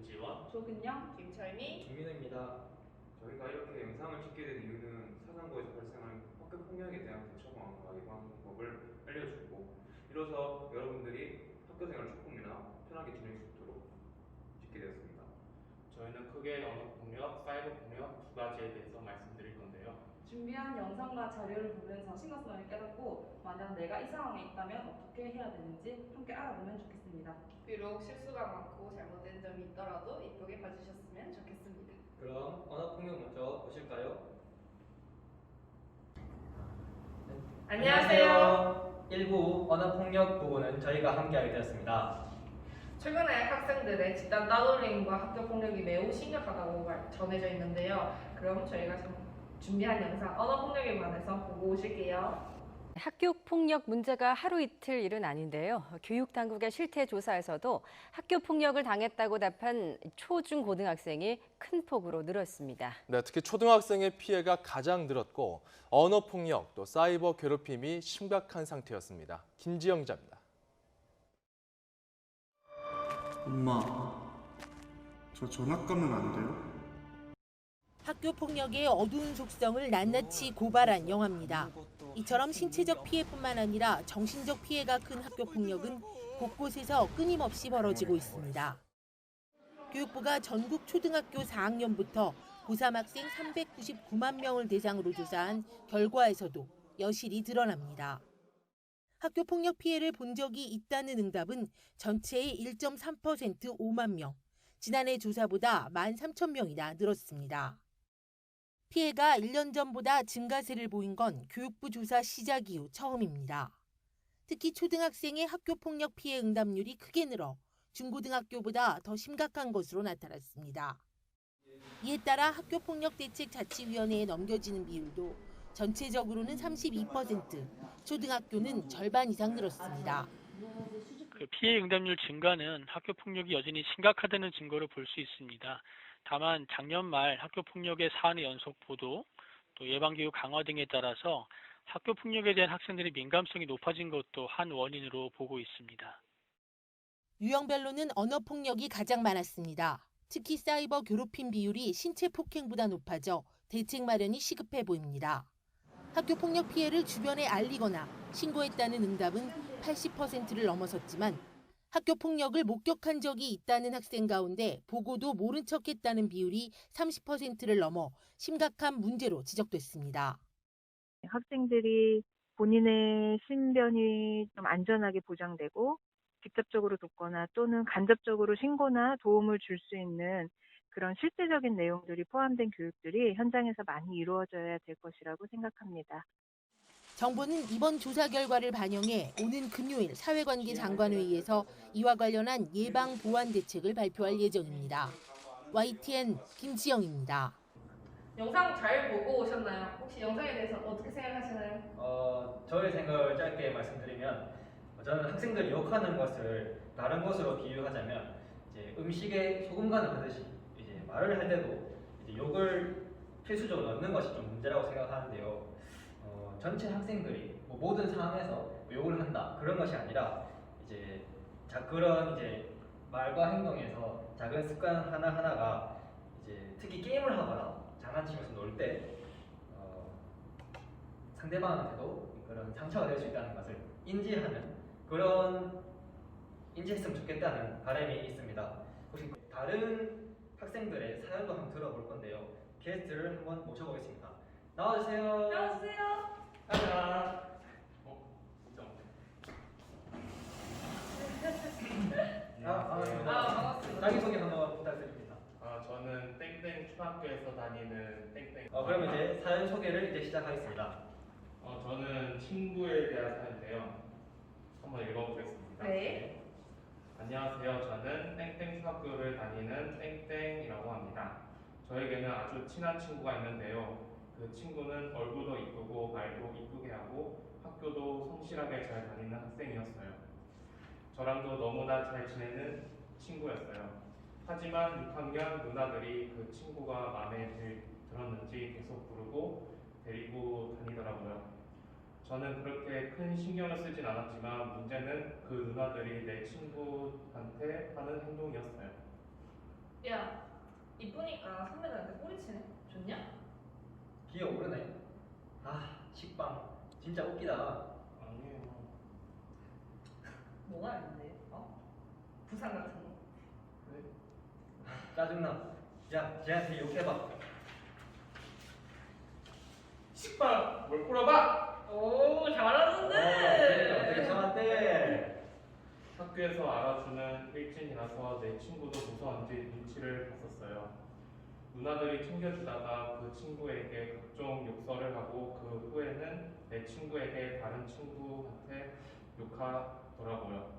김지원, 조근영, 김철미, 김민우입니다. 저희가 이렇게 영상을 찍게 된 이유는 사상고에서 발생한 학교 폭력에 대한 대처 방안과 예방 방법을 알려주고, 이로써 여러분들이 학교 생활을 조금이나 편하게 지낼 수 있도록 찍게 되었습니다. 저희는 크게 언어폭력, 사이버폭력 두 가지에 대해서 말씀드릴 건데요. 준비한 영상과 자료를 보면서 심각성을 깨닫고 만약 내가 이 상황에 있다면 어떻게 해야 되는지 함께 알아보면 좋겠습니다. 비록 실수가 많고 잘못된 점이 있더라도 이쁘게 봐주셨으면 좋겠습니다. 그럼 언어폭력 먼저 보실까요? 안녕하세요. 일부 언어폭력 부분은 저희가 함께하게 되었습니다. 최근에 학생들의 집단 따돌림과 학교 폭력이 매우 심각하다고 전해져 있는데요. 그럼 저희가 준비한 영상 언어 폭력에 관해서 보고 오실게요. 학교 폭력 문제가 하루 이틀 일은 아닌데요. 교육당국의 실태조사에서도 학교 폭력을 당했다고 답한 초중 고등학생이 큰 폭으로 늘었습니다. 네, 특히 초등학생의 피해가 가장 늘었고 언어 폭력 또 사이버 괴롭힘이 심각한 상태였습니다. 김지영 기자입니다. 엄마, 저 전학 가면 안 돼요? 학교 폭력의 어두운 속성을 낱낱이 고발한 영화입니다. 이처럼 신체적 피해뿐만 아니라 정신적 피해가 큰 학교 폭력은 곳곳에서 끊임없이 벌어지고 있습니다. 교육부가 전국 초등학교 4학년부터 고3 학생 399만 명을 대상으로 조사한 결과에서도 여실히 드러납니다. 학교 폭력 피해를 본 적이 있다는 응답은 전체의 1.3% 5만 명, 지난해 조사보다 13,000명이나 늘었습니다. 피해가 1년 전보다 증가세를 보인 건 교육부 조사 시작 이후 처음입니다. 특히 초등학생의 학교 폭력 피해 응답률이 크게 늘어 중고등학교보다 더 심각한 것으로 나타났습니다. 이에 따라 학교폭력대책자치위원회에 넘겨지는 비율도 전체적으로는 32%, 초등학교는 절반 이상 늘었습니다. 피해 응답률 증가는 학교 폭력이 여전히 심각하다는 증거를 볼 수 있습니다. 다만 작년 말 학교 폭력의 사안의 연속 보도, 또 예방교육 강화 등에 따라서 학교 폭력에 대한 학생들의 민감성이 높아진 것도 한 원인으로 보고 있습니다. 유형별로는 언어 폭력이 가장 많았습니다. 특히 사이버 괴롭힘 비율이 신체 폭행보다 높아져 대책 마련이 시급해 보입니다. 학교 폭력 피해를 주변에 알리거나 신고했다는 응답은 80%를 넘어섰지만 학교 폭력을 목격한 적이 있다는 학생 가운데 보고도 모른 척했다는 비율이 30%를 넘어 심각한 문제로 지적됐습니다. 학생들이 본인의 신변이 좀 안전하게 보장되고 직접적으로 돕거나 또는 간접적으로 신고나 도움을 줄 수 있는 그런 실제적인 내용들이 포함된 교육들이 현장에서 많이 이루어져야 될 것이라고 생각합니다. 정부는 이번 조사 결과를 반영해 오는 금요일 사회관계 장관회의에서 이와 관련한 예방 보완 대책을 발표할 예정입니다. YTN 김지영입니다. 영상 잘 보고 오셨나요? 혹시 영상에 대해서 어떻게 생각하시나요? 저의 생각을 짧게 말씀드리면 저는 학생들이 욕하는 것을 다른 것으로 비유하자면 이제 음식에 소금 간을 하듯이 이제 말을 할 때도 이제 욕을 필수적으로 넣는 것이 좀 문제라고 생각하는데요. 전체 학생들이 모든 상황에서 욕을 한다 그런 것이 아니라 이제 그런 이제 말과 행동에서 작은 습관 하나하나가 이제 특히 게임을 하거나 장난치면서 놀 때 상대방한테도 그런 상처가 될 수 있다는 것을 인지하는 그런 인지했으면 좋겠다는 바람이 있습니다. 혹시 다른 학생들의 사연도 한번 들어볼 건데요. 게스트를 한번 모셔보겠습니다. 나와주세요. 나와주세요. 가자. 반갑습니다. 자기소개 한번 부탁드립니다. 저는 땡땡 초등학교에서 다니는 땡땡. 그럼 이제 사연 소개를 이제 시작하겠습니다. 저는 친구에 대한 사연인데요. 한번 읽어보겠습니다. 네. 안녕하세요. 저는 땡땡 초등학교를 다니는 땡땡이라고 합니다. 저에게는 아주 친한 친구가 있는데요. 그 친구는 얼굴도 이쁘고 말도 이쁘게 하고 학교도 성실하게 잘 다니는 학생이었어요. 저랑도 너무나 잘 지내는 친구였어요. 하지만 6학년 누나들이 그 친구가 마음에 들었는지 계속 부르고 데리고 다니더라고요. 저는 그렇게 큰 신경을 쓰진 않았지만 문제는 그 누나들이 내 친구한테 하는 행동이었어요. 야, 이쁘니까 선배들한테 꼬리치네. 좋냐? 기어 오르네. 아, 식빵 진짜 웃기다. 아니에요. 뭐가 있는데? 부산 같은 거. 짜증나. 야, 쟤한테 욕해봐. 식빵 뭘 뿌려봐? 오, 잘하는데. 어떻게 참았대? 학교에서 알아주는 일진이라서 내 친구도 무서운지 눈치를 봤었어요. 누나들이 챙겨주다가 그 친구에게 각종 욕설을 하고 그 후에는 내 친구에게 다른 친구한테 욕하더라고요.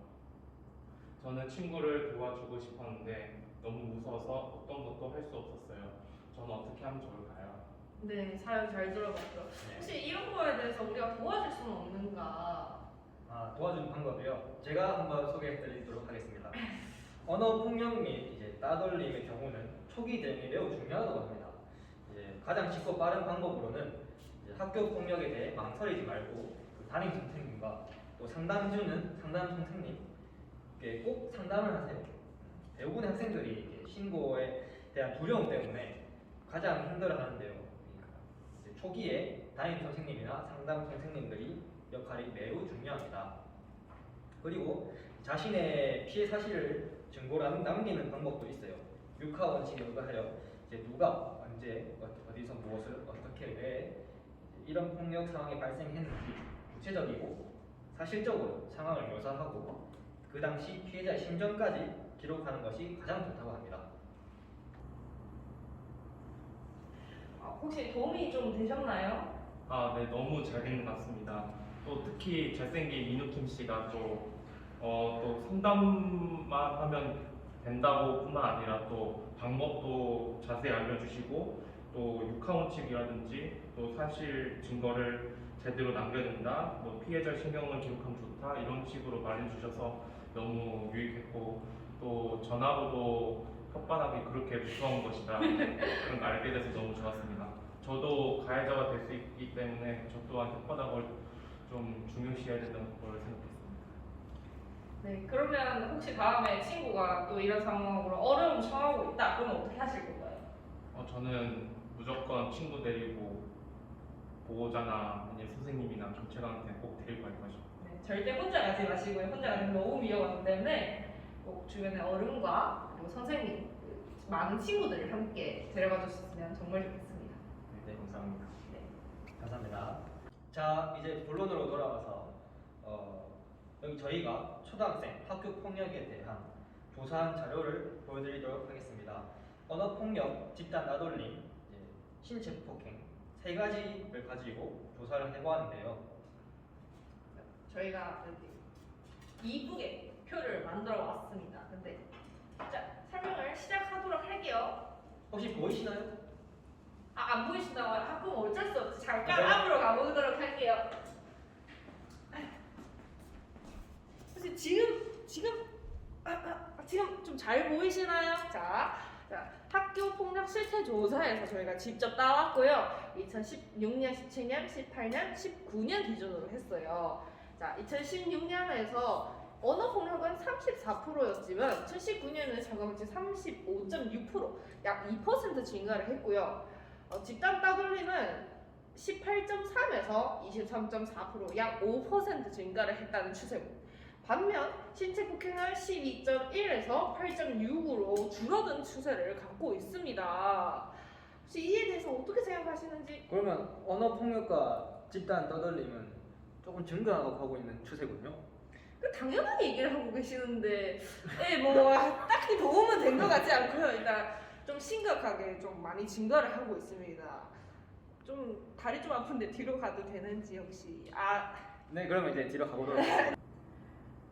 저는 친구를 도와주고 싶었는데 너무 무서워서 어떤 것도 할 수 없었어요. 저는 어떻게 하면 좋을까요? 네, 사연 잘 들어봤죠. 혹시 이런 거에 대해서 우리가 도와줄 수는 없는가? 도와주는 방법이요. 제가 한번 소개해드리도록 하겠습니다. 언어 폭력 및 이제 따돌림의 경우는 초기 대응이 매우 중요하다고 합니다. 이제 가장 쉽고 빠른 방법으로는 이제 학교 폭력에 대해 망설이지 말고 그 담임 선생님과 또 상담해주는 상담 선생님께 꼭 상담을 하세요. 대부분의 학생들이 이제 신고에 대한 두려움 때문에 가장 힘들어하는데요. 이제 초기에 담임 선생님이나 상담 선생님들이 역할이 매우 중요합니다. 그리고 자신의 피해 사실을 증거로 남기는 방법도 있어요. 육하 원칙에 의하여 이제 누가 언제 어디서 무엇을 어떻게 왜 이런 폭력 상황이 발생했는지 구체적이고 사실적으로 상황을 묘사하고 그 당시 피해자의 심정까지 기록하는 것이 가장 좋다고 합니다. 혹시 도움이 좀 되셨나요? 네, 너무 잘 된 것 같습니다. 또 특히 잘생긴 민우킴 씨가 또 상담만 하면 된다고 뿐만 아니라 또 방법도 자세히 알려주시고 또 육하원칙이라든지 또 사실 증거를 제대로 남겨준다, 뭐 피해자 신경을 기록하면 좋다 이런 식으로 말해주셔서 너무 유익했고 또 전화로도 혓바닥이 그렇게 무서운 것이다 그런 걸 알게 돼서 너무 좋았습니다. 저도 가해자가 될 수 있기 때문에 저 또한 혓바닥을 좀 중요시해야 된다는 걸 생각했습니다. 네, 그러면 혹시 다음에 친구가 또 이런 상황으로 어려움 처하고 있다, 그러면 어떻게 하실 건가요? 저는 무조건 친구 데리고 보호자나 아니면 선생님이나 경찰한테 꼭 데리고 갈 거죠. 네, 절대 혼자 가지 마시고요. 혼자 가면 너무 위험하기 때문에 꼭 주변의 어른과 그리고 선생님, 많은 친구들을 함께 데려가 주셨으면 정말 좋겠습니다. 네, 감사합니다. 네. 감사합니다. 자, 이제 본론으로 돌아와서 여기 저희가 초등학생 학교 폭력에 대한 조사한 자료를 보여드리도록 하겠습니다. 언어 폭력, 집단 따돌림, 신체 폭행 세 가지를 가지고 조사를 해보았는데요. 저희가 이쁘게 표를 만들어 왔습니다. 근데 자, 설명을 시작하도록 할게요. 혹시 보이시나요? 안 보이신다고요? 그럼 어쩔 수 없지. 잠깐 네. 앞으로 가보도록 할게요. 혹시 지금 좀 잘 보이시나요? 자, 학교 폭력 실태 조사에서 저희가 직접 따왔고요. 2016년, 17년, 18년, 19년 기준으로 했어요. 자, 2016년에서 언어 폭력은 34%였지만 2019년에는 잠깐만 35.6%, 약 2% 증가를 했고요. 집단 따돌림은 18.3에서 23.4%, 약 5% 증가를 했다는 추세고, 반면 신체 폭행은 12.1에서 8.6으로 줄어든 추세를 갖고 있습니다. 혹시 이에 대해서 어떻게 생각하시는지? 그러면 언어 폭력과 집단 따돌림은 조금 증가하고 있는 추세군요. 당연하게 얘기를 하고 계시는데, 뭐 딱히 도움은 된 것 같지 않고요. 일단 좀 심각하게 좀 많이 증가를 하고 있습니다. 좀 다리 좀 아픈데 뒤로 가도 되는지 혹시? 네, 그러면 이제 뒤로 가보도록 하겠습니다.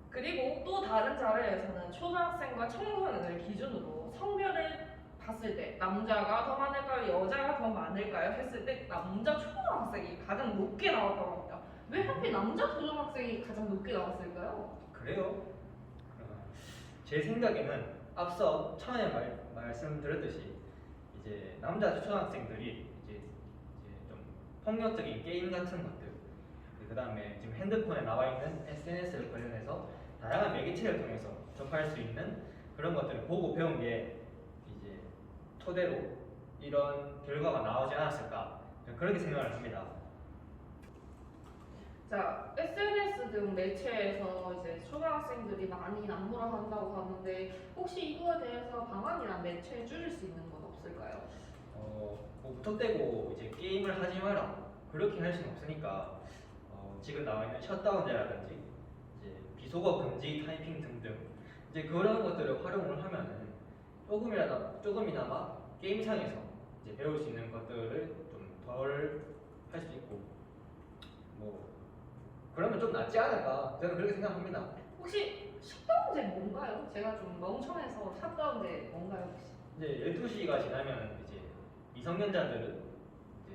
그리고 또 다른 자료에서는 초등학생과 청소년을 기준으로 성별을 봤을 때 남자가 더 많을까요? 여자가 더 많을까요? 했을 때 남자 초등학생이 가장 높게 나왔다고 합니다. 왜 하필 남자 초등학생이 가장 높게 나왔을까요? 그래요? 제 생각에는 앞서 처음에 말씀드렸듯이 이제 남자 초등학생들이 이제 좀 폭력적인 게임 같은 것들, 그다음에 지금 핸드폰에 나와 있는 SNS를 관련해서 다양한 매개체를 통해서 접할 수 있는 그런 것들을 보고 배운 게 이제 토대로 이런 결과가 나오지 않았을까 그렇게 생각을 합니다. 자, SNS 등 매체에서 이제 초등학생들이 많이 난무를 한다고 하는데 혹시 이거에 대해서 방안이나 매체에 줄일 수 있는 건 없을까요? 뭐 무턱대고 이제 게임을 하지 마라 그렇게 할 수는 없으니까 지금 나와 있는 셧다운제라든지 이제 비속어 금지 타이핑 등등 이제 그런 것들을 활용을 하면은 조금이나마 게임상에서 이제 배울 수 있는 것들을 좀 덜 할 수 있고 뭐 그러면 좀 낫지 않을까 저는 그렇게 생각합니다. 혹시 셧다운제 뭔가요? 제가 좀 멍청해서 셧다운제 뭔가요 혹시? 이제 12시가 지나면 이제 미성년자들은 이제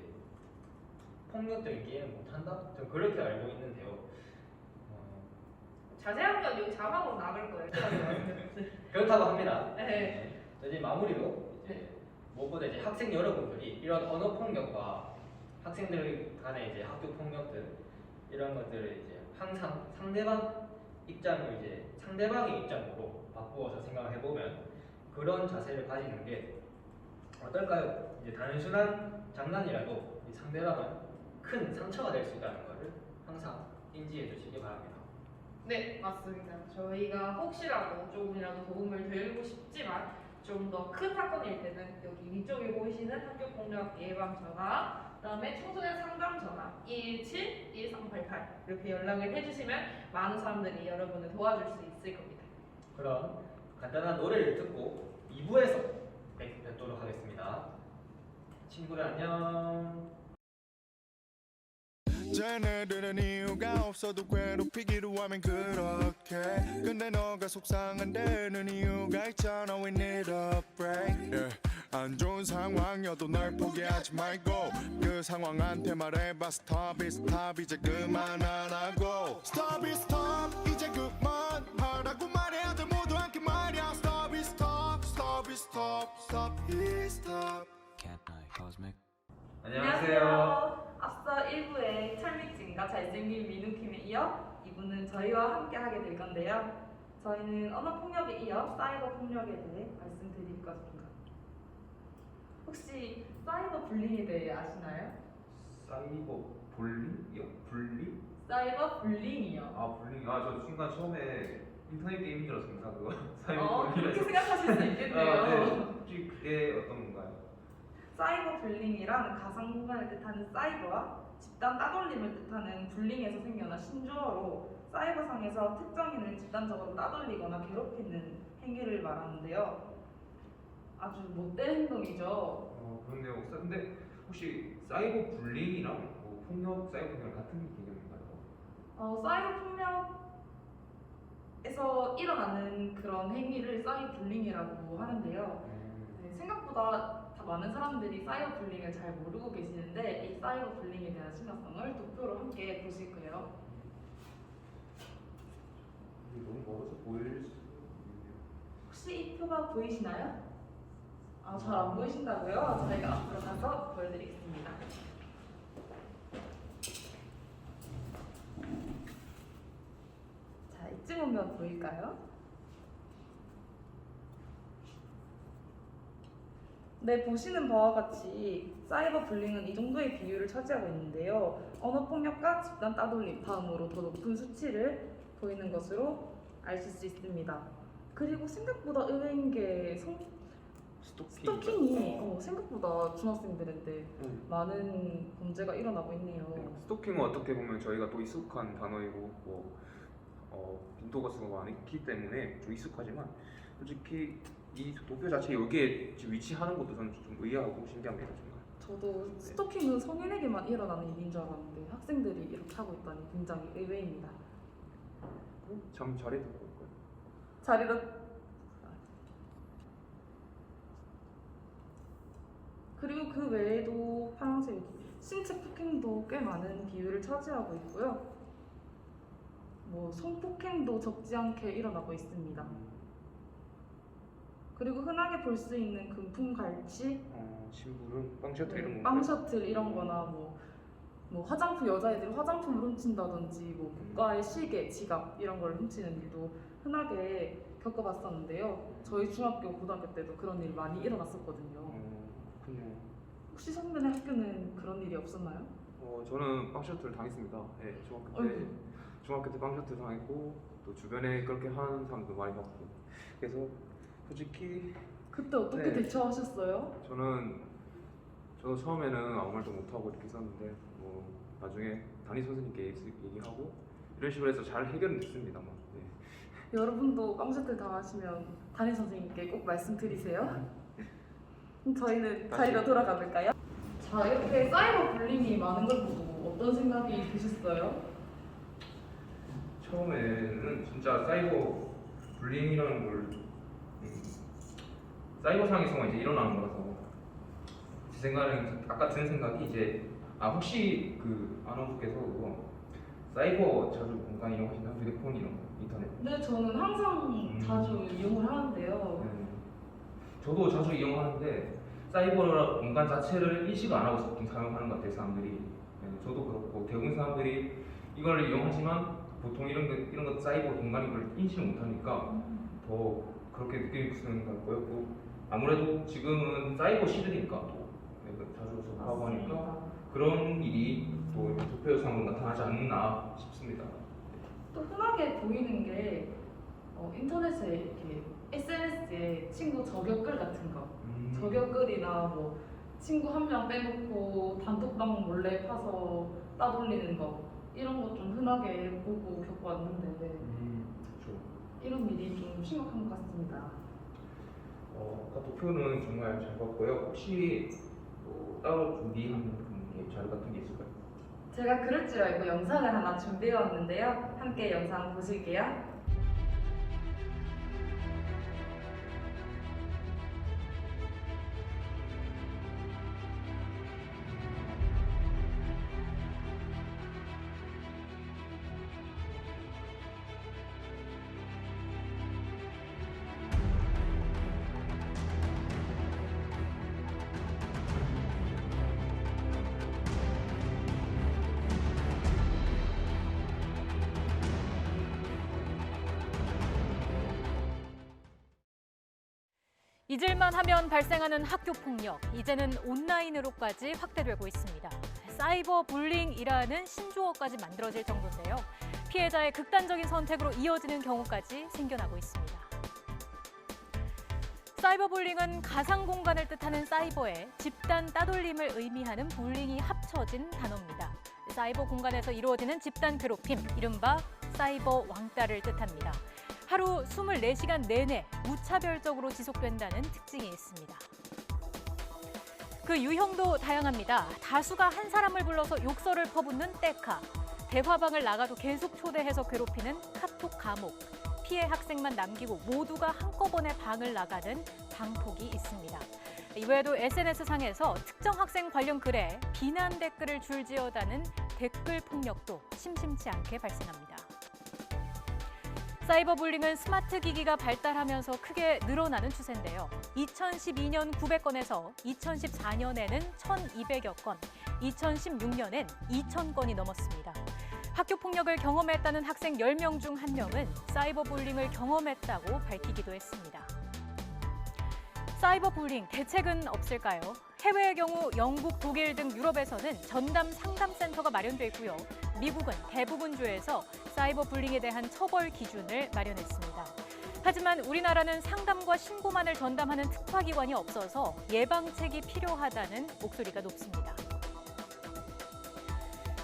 폭력적인 게임을 못 한다? 저는 그렇게 알고 있는데요. 자세한 건 여기 자막으로 나갈 거예요. 그렇다고 합니다. 네. 이제 마무리로 이제 무엇보다 이제 학생 여러분들이 이런 언어 폭력과 학생들 간의 이제 학교 폭력들 이런 것들을 이제 항상 상대방의 입장으로 바꾸어서 생각을 해보면 그런 자세를 가지는 게 어떨까요? 이제 단순한 장난이라도 이 상대방은 큰 상처가 될 수 있다는 것을 항상 인지해 주시기 바랍니다. 네, 맞습니다. 저희가 혹시라도 조금이라도 도움을 드리고 싶지만 좀 더 큰 사건일 때는 여기 위쪽에 보이시는 학교폭력 예방 전화, 그다음에 청소년 상담 전화 217-1388 이렇게 연락을 해주시면 많은 사람들이 여러분을 도와줄 수 있을 겁니다. 그럼 간단한 노래를 듣고 2부에서 뵙도록 하겠습니다. 친구들 안녕. 쟤네들은 이유가 없어도 괴롭히기로 하면 그렇게 근데 너가 속상한데는 이유가 있잖아. We need a break yeah. 안 좋은 상황이어도 널 포기하지 말고 그 상황한테 말해봐. Stop it stop 이제 그만하라고. Stop it stop 이제 그만하라고 말해야 돼 모두 함께 말이야. Stop it stop stop it stop stop it stop. 안녕하세요. 앞서 1부의 철미증과 잘생긴 민우킴에 이어 2부는 저희와 함께 하게 될 건데요. 저희는 언어폭력에 이어 사이버 폭력에 대해 말씀드릴 것입니다. 혹시 사이버 불링에 대해 아시나요? 사이버 볼링이요? 불링? 사이버 불링이요. 아 불링. 저 순간 처음에 인터넷 게임인 줄 알았습니다. 그거 사이버 그렇게 볼링이라서. 생각하실 수 있겠네요. 네. 혹시 그게 어떤 건가요? 사이버 불링이란 가상 공간을 뜻하는 사이버와 집단 따돌림을 뜻하는 불링에서 생겨난 신조어로 사이버상에서 특정인을 집단적으로 따돌리거나 괴롭히는 행위를 말하는데요. 아주 못된 행동이죠. 그런데요. 근데 혹시 사이버 불링이랑 뭐 사이버 폭력 같은 개념인가요? 사이버 폭력에서 일어나는 그런 행위를 사이버 불링이라고 하는데요. 네, 생각보다 다 많은 사람들이 사이버 불링을 잘 모르고 계시는데 이 사이버 불링에 대한 심각성을 도표로 함께 보실 거예요. 너무 멀어서 보일 수 있네요. 혹시 이 표가 보이시나요? 잘 안 보이신다고요? 저희가 앞으로 가서 보여드리겠습니다. 자, 이쯤 오면 보일까요? 네, 보시는 바와 같이 사이버 불링은 이 정도의 비율을 차지하고 있는데요. 언어 폭력과 집단 따돌림 다음으로 더 높은 수치를 보이는 것으로 아실 수 있습니다. 그리고 생각보다 의외인 게 스토킹이 생각보다 중학생들한테 많은 범죄가 일어나고 있네요. 스토킹은 어떻게 보면 저희가 또 익숙한 단어이고 빈도가 수가 많기 때문에 좀 익숙하지만 솔직히 이 도표 자체 여기에 위치하는 것도 저는 좀 의아하고 신기합니다. 정말. 저도 스토킹은 성인에게만 일어나는 일인 줄 알았는데 학생들이 이렇게 하고 있다니 굉장히 의외입니다. 참 자리 듣고 올까요? 자리로. 그리고 그 외에도 파란색 신체 폭행도 꽤 많은 비율을 차지하고 있고요. 성폭행도 적지 않게 일어나고 있습니다. 그리고 흔하게 볼 수 있는 금품 갈취, 심부름, 빵셔틀 이런 거. 빵셔틀 이런 거나 화장품, 여자애들이 화장품을 훔친다든지 고가의 시계, 지갑 이런 걸 훔치는 일도 흔하게 겪어봤었는데요. 저희 중학교, 고등학교 때도 그런 일 많이 일어났었거든요. 그냥 혹시 선배네 학교는 그런 일이 없었나요? 저는 빵셔틀 당했습니다. 네, 중학교 때 빵셔틀 당했고 또 주변에 그렇게 하는 사람도 많이 봤고 그래서 솔직히 그때 어떻게 네. 대처하셨어요? 저도 처음에는 아무 말도 못하고 이렇게 있었는데 뭐 나중에 담임 선생님께 얘기하고 이런 식으로 해서 잘 해결은 됐습니다만. 네. 여러분도 빵셔틀 당하시면 담임 선생님께 꼭 말씀드리세요. 그럼 저희는 자리로 돌아가 볼까요? 자, 이렇게 사이버 불링이 많은 걸 보고 어떤 생각이 드셨어요? 처음에는 진짜 사이버 불링이라는 걸 사이버상에서만 이제 일어나는 거라서 제 생각은 아까 든 생각이 이제 혹시 그 아나운서께서 사이버 자주 공간 이용하시나요? 휴대폰 이런 거, 인터넷? 네, 저는 항상 자주 이용을 하는데요. 저도 자주 이용하는데 사이버 공간 자체를 인식 안 하고 보통 사용하는 것 같아요, 사람들이. 저도 그렇고 대부분 사람들이 이걸 이용하지만 보통 이런 것 사이버 공간인 걸 인식을 못하니까 더 그렇게 느끼는 것 같고요. 또 아무래도 지금은 사이버 시대니까 또 자주 접하고 하니까 그런 일이 또 도표 영상으로 나타나지 않나 싶습니다. 또 흔하게 보이는 게 인터넷에 이렇게 SNS에 친구 저격글 같은 거, 저격글이나 뭐 친구 한 명 빼놓고 단톡방 몰래 파서 따돌리는 거 이런 거 좀 흔하게 보고 겪어왔는데 그렇죠. 이런 일이 좀 심각한 것 같습니다. 아까 도표는 정말 잘 봤고요. 혹시 따로 준비한 자료 같은 게 있을까요? 제가 그럴 줄 알고 영상을 하나 준비해 왔는데요. 함께 영상 보실게요. 잊을만 하면 발생하는 학교 폭력, 이제는 온라인으로까지 확대되고 있습니다. 사이버 불링이라는 신조어까지 만들어질 정도인데요. 피해자의 극단적인 선택으로 이어지는 경우까지 생겨나고 있습니다. 사이버 불링은 가상 공간을 뜻하는 사이버에 집단 따돌림을 의미하는 불링이 합쳐진 단어입니다. 사이버 공간에서 이루어지는 집단 괴롭힘, 이른바 사이버 왕따를 뜻합니다. 하루 24시간 내내 무차별적으로 지속된다는 특징이 있습니다. 그 유형도 다양합니다. 다수가 한 사람을 불러서 욕설을 퍼붓는 떼카, 대화방을 나가도 계속 초대해서 괴롭히는 카톡 감옥, 피해 학생만 남기고 모두가 한꺼번에 방을 나가는 방폭이 있습니다. 이외에도 SNS상에서 특정 학생 관련 글에 비난 댓글을 줄지어다는 댓글 폭력도 심심치 않게 발생합니다. 사이버 불링은 스마트 기기가 발달하면서 크게 늘어나는 추세인데요. 2012년 900건에서 2014년에는 1,200여 건, 2016년엔 2,000건이 넘었습니다. 학교 폭력을 경험했다는 학생 10명 중 1명은 사이버 불링을 경험했다고 밝히기도 했습니다. 사이버 불링 대책은 없을까요? 해외의 경우 영국, 독일 등 유럽에서는 전담 상담센터가 마련돼 있고요. 미국은 대부분 주에서 사이버 불링에 대한 처벌 기준을 마련했습니다. 하지만 우리나라는 상담과 신고만을 전담하는 특화기관이 없어서 예방책이 필요하다는 목소리가 높습니다.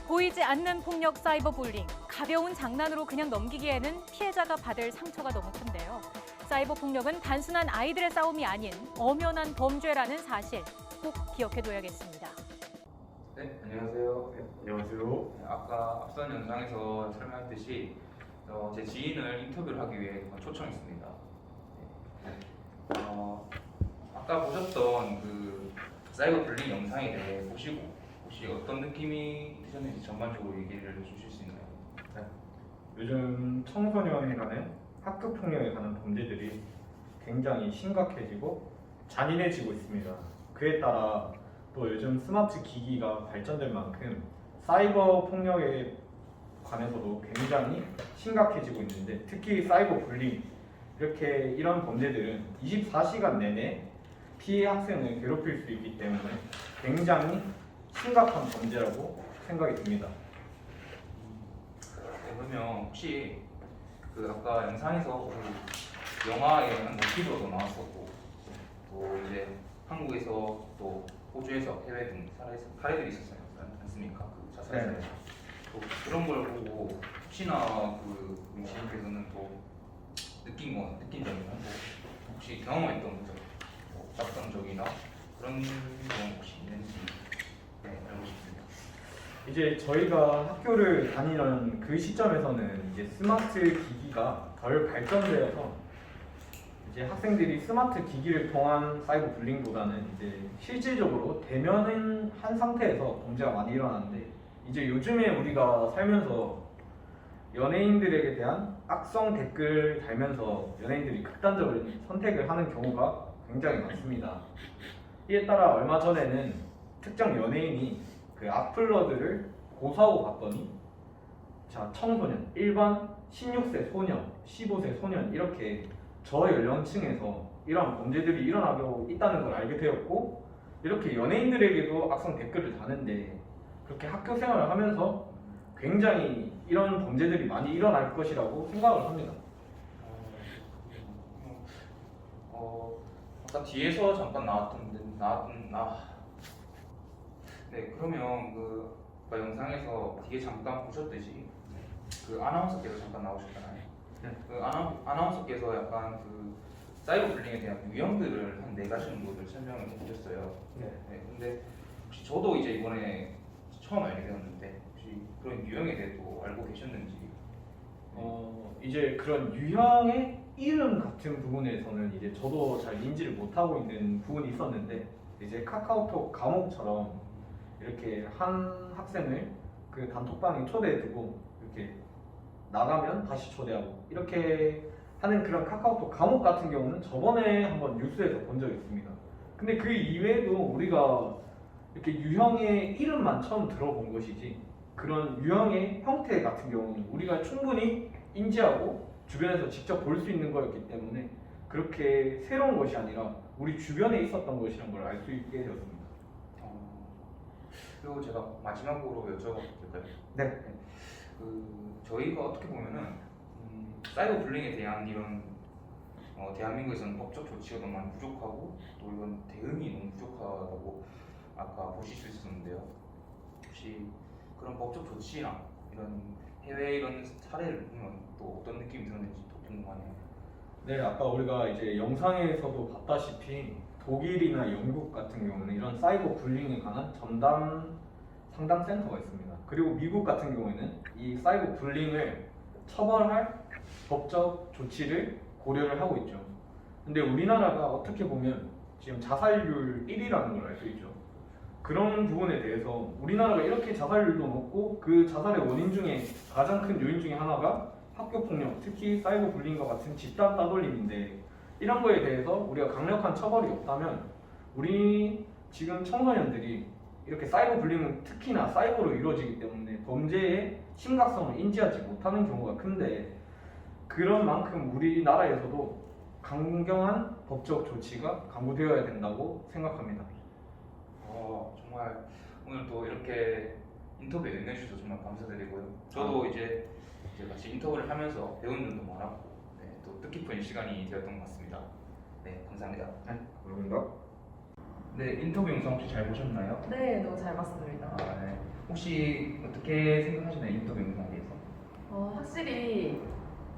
보이지 않는 폭력 사이버 불링, 가벼운 장난으로 그냥 넘기기에는 피해자가 받을 상처가 너무 큰데요. 사이버 폭력은 단순한 아이들의 싸움이 아닌 엄연한 범죄라는 사실 꼭 기억해둬야겠습니다. 네, 안녕하세요. 네, 안녕하세요. 아까 앞선 영상에서 설명했듯이 제 지인을 인터뷰를 하기 위해 초청했습니다. 아까 보셨던 그 사이버 불링 영상에 대해 보시고 혹시 어떤 느낌이 드셨는지 전반적으로 얘기를 해주실 수 있나요? 네. 요즘 청소년에 관한 학교 폭력에 관한 범죄들이 굉장히 심각해지고 잔인해지고 있습니다. 그에 따라 또 요즘 스마트 기기가 발전된 만큼 사이버 폭력에 관해서도 굉장히 심각해지고 있는데 특히 사이버 불링 이렇게 이런 범죄들은 24시간 내내 피해 학생을 괴롭힐 수 있기 때문에 굉장히 심각한 범죄라고 생각이 듭니다. 네, 그러면 혹시 그 아까 영상에서 그 영화에는 모티브로도 나왔었고 또 이제 한국에서 또 호주에서 해외 등 사례들이 있었지 않습니까? 그 자살 네. 또 그런 걸 보고 혹시나 그 시인께서는 또 느낀 점이나 뭐 혹시 경험했던 적, 뭐 봤던 적이나 그런 경험 혹시 있는지 알고 싶습니다. 이제 저희가 학교를 다니는 그 시점에서는 이제 스마트 기기가 덜 발전되어서 이제 학생들이 스마트 기기를 통한 사이버 불링보다는 이제 실질적으로 대면한 상태에서 범죄가 많이 일어나는데 이제 요즘에 우리가 살면서 연예인들에게 대한 악성 댓글 달면서 연예인들이 극단적인 선택을 하는 경우가 굉장히 많습니다. 이에 따라 얼마 전에는 특정 연예인이 그 악플러들을 고소하고 봤더니 자 청소년, 일반 16세 소년, 15세 소년 이렇게 저연령층에서 이러한 범죄들이 일어나고 있다는 걸 알게 되었고 이렇게 연예인들에게도 악성 댓글을 다는데 그렇게 학교 생활을 하면서 굉장히 이런 범죄들이 많이 일어날 것이라고 생각을 합니다. 아까 뒤에서 잠깐 네, 그러면 그 아까 영상에서 뒤에 잠깐 보셨듯이 그 아나운서께서 잠깐 나오셨잖아요. 네. 그 아나운서께서 약간 그 사이버 불링에 대한 유형들을 한 4가지 정도를 설명을 해주셨어요. 네. 근데 혹시 저도 이제 이번에 처음 알게 되었는데 혹시 그런 유형에 대해서 알고 계셨는지? 이제 그런 유형의 이름 같은 부분에서는 이제 저도 잘 인지를 못하고 있는 부분이 있었는데 이제 카카오톡 감옥처럼 이렇게 한 학생을 그 단톡방에 초대해두고 이렇게 나가면 다시 초대하고 이렇게 하는 그런 카카오톡 감옥 같은 경우는 저번에 한번 뉴스에서 본 적이 있습니다. 근데 그 이외에도 우리가 이렇게 유형의 이름만 처음 들어본 것이지 그런 유형의 형태 같은 경우는 우리가 충분히 인지하고 주변에서 직접 볼 수 있는 거였기 때문에 그렇게 새로운 것이 아니라 우리 주변에 있었던 것이라는 걸 알 수 있게 되었습니다. 그리고 제가 마지막으로 여쭤봐도 될까요? 네. 그 저희가 어떻게 보면은 사이버 불링에 대한 이런 대한민국에서는 법적 조치가 너무 많이 부족하고 또 이건 대응이 너무 부족하다고 아까 보실 수 있었는데요. 혹시 그런 법적 조치나 이런 해외 이런 사례를 보면 또 어떤 느낌이 드는지 또 궁금하네요. 네, 아까 우리가 이제 영상에서도 봤다시피 독일이나 영국 같은 경우는 이런 사이버 불링에 관한 전담 상담 센터가 있습니다. 그리고 미국 같은 경우에는 이 사이버 불링을 처벌할 법적 조치를 고려를 하고 있죠. 근데 우리나라가 어떻게 보면 지금 자살률 1위라는 걸 알 수 있죠. 그런 부분에 대해서 우리나라가 이렇게 자살률도 높고 그 자살의 원인 중에 가장 큰 요인 중에 하나가 학교폭력, 특히 사이버 불링과 같은 집단 따돌림인데 이런 거에 대해서 우리가 강력한 처벌이 없다면 우리 지금 청소년들이 이렇게 사이버 불링은 특히나 사이버로 이루어지기 때문에 범죄의 심각성을 인지하지 못하는 경우가 큰데 그런 만큼 우리나라에서도 강경한 법적 조치가 강구되어야 된다고 생각합니다. 정말 오늘 또 이렇게 인터뷰에 응해주셔서 정말 감사드리고요. 저도 이제 같이 인터뷰를 하면서 배운 점도 많았고 또 뜻깊은 시간이 되었던 것 같습니다. 네, 감사합니다. 네, 감사합니다. 네, 인터뷰 영상 혹시 잘 보셨나요? 네, 너무 잘 봤습니다. 네. 혹시 어떻게 생각하시나요? 인터뷰 영상에 대해서? 확실히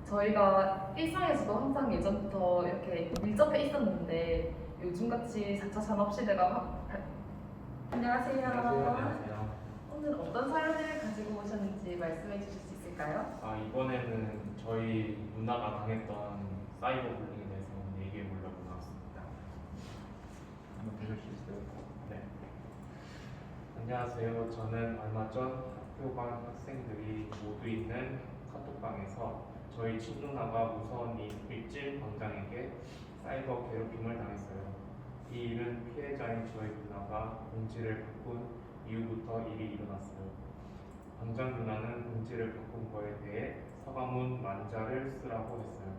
저희가 일상에서도 항상 예전부터 이렇게 밀접해 있었는데 요즘같이 4차 산업시대가 안녕하세요. 안녕하세요. 오늘 어떤 사연을 가지고 오셨는지 말씀해 주실 수 있을까요? 이번에는 저희 누나가 당했던 사이버 불링에 대해서 얘기해 보려고 나왔습니다. 한번 보실 수 있어요? 네. 안녕하세요. 저는 얼마 전 학교 간 학생들이 모두 있는 카톡방에서 저희 친누나가 무서운 일진 방장에게 사이버 괴롭힘을 당했어요. 이 일은 피해자인 저희 누나가 공지를 바꾼 이후부터 일이 일어났어요. 방장 누나는 공지를 바꾼 거에 대해 사과문 만자를 쓰라고 했어요.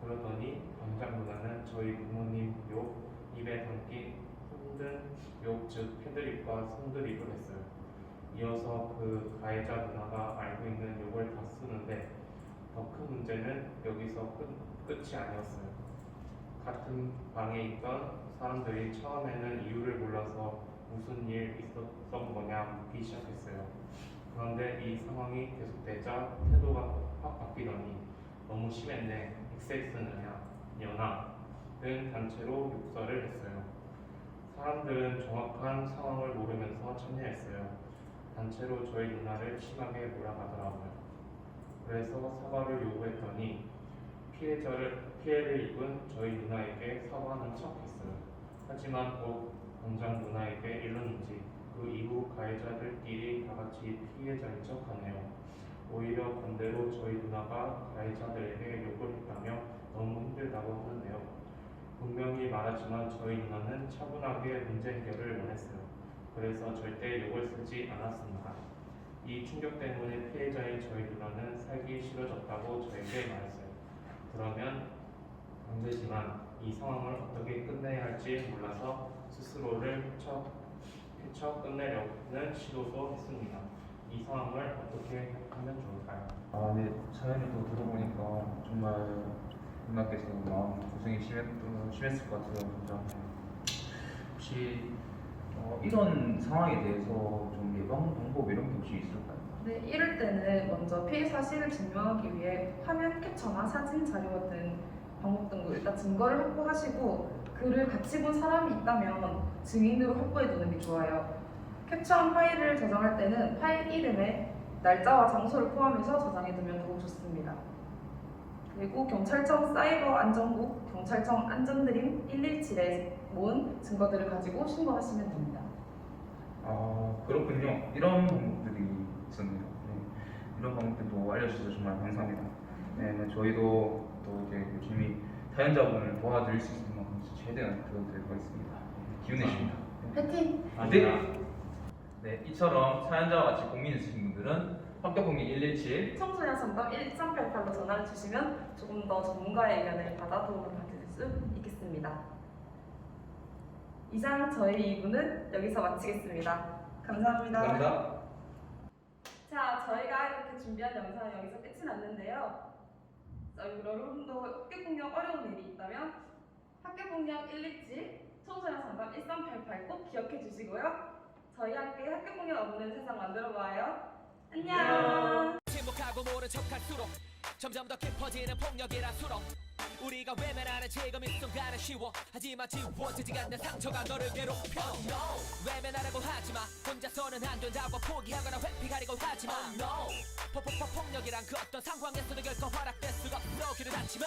그러더니 병장 누나는 저희 부모님 욕 입에 담긴 힘든 욕, 즉 패드립과 손드립을 했어요. 이어서 그 가해자 누나가 알고 있는 욕을 다 쓰는데 더 큰 문제는 여기서 끝이 아니었어요. 같은 방에 있던 사람들이 처음에는 이유를 몰라서 무슨 일 있었던 거냐 묻기 시작했어요. 그런데 이 상황이 계속되자 태도가 확 바뀌더니 너무 심했네, XX느냐, 연하 등 단체로 욕설을 했어요. 사람들은 정확한 상황을 모르면서 참여했어요. 단체로 저희 누나를 심하게 몰아가더라고요. 그래서 사과를 요구했더니 피해를 입은 저희 누나에게 사과하는 척 했어요. 하지만 곧 병장 누나에게 일렀는지 그 이후 가해자들끼리 다 같이 피해자인 척 하네요. 오히려 반대로 저희 누나가 가해자들에게 욕을 했다며 너무 힘들다고 하는데요. 분명히 말하지만 저희 누나는 차분하게 문제 해결을 원했어요. 그래서 절대 욕을 쓰지 않았습니다. 이 충격 때문에 피해자인 저희 누나는 살기 싫어졌다고 저에게 말했어요. 그러면 안 되지만 이 상황을 어떻게 끝내야 할지 몰라서 스스로를 헤쳐 끝내려는 시도도 했습니다. 이 상황을 어떻게 하면 좋을까요? 네, 사연을 또 들어보니까 정말 누나께서 마음 고생이 심했을 것 같아요. 진짜. 혹시 이런 상황에 대해서 좀 예방 방법 이런 게 혹시 있을까요? 네, 이럴 때는 먼저 피해 사실을 증명하기 위해 화면 캡처나 사진 자료 등 방법 등으로 일단 증거를 확보하시고 그를 같이 본 사람이 있다면 증인으로 확보해 두는 게 좋아요. 캡처한 파일을 저장할 때는 파일 이름에 날짜와 장소를 포함해서 저장해 두면 더욱 좋습니다. 그리고 경찰청 사이버 안전국, 경찰청 안전드림 117에 모은 증거들을 가지고 신고하시면 됩니다. 그렇군요. 이런 방법들이 있었네요. 네. 이런 방법들도 알려주셔서 정말 감사합니다. 네, 저희도 또 이제 열심히 사연자분을 도와드릴 수 있는 만큼 최대한 도와드리도록 하겠습니다. 기운 내십니다. 화이팅! 네, 이처럼 사연자와 같이 고민 있으신 분들은 학교폭력 117 청소년 상담 1388로 전화를 주시면 조금 더 전문가의 의견을 받아 도움을 받을 수 있겠습니다. 이상 저희 2부는 여기서 마치겠습니다. 감사합니다. 감사합니다. 자, 저희가 이렇게 준비한 영상은 여기서 끝이 났는데요. 여러분도 학교폭력 어려운 일이 있다면 학교폭력 117, 청소년 상담 1388 꼭 기억해 주시고요. 저희와 함께 학교폭력 없는 세상 만들어봐요. 안녕. 침묵하고 모른 척할수록 점점 더 깊어지는 폭력이라 수록 우리가 외면하는 지금 이 순간은 쉬워 하지만 지워지지 않는 상처가 너를 괴롭혀 외면하려고 하지마 혼자서는 안 된다고 포기하거나 회피하려고 하지마 폭력이란 그 어떤 상황에서도 결코 허락될 수가 없어 길을 닫지마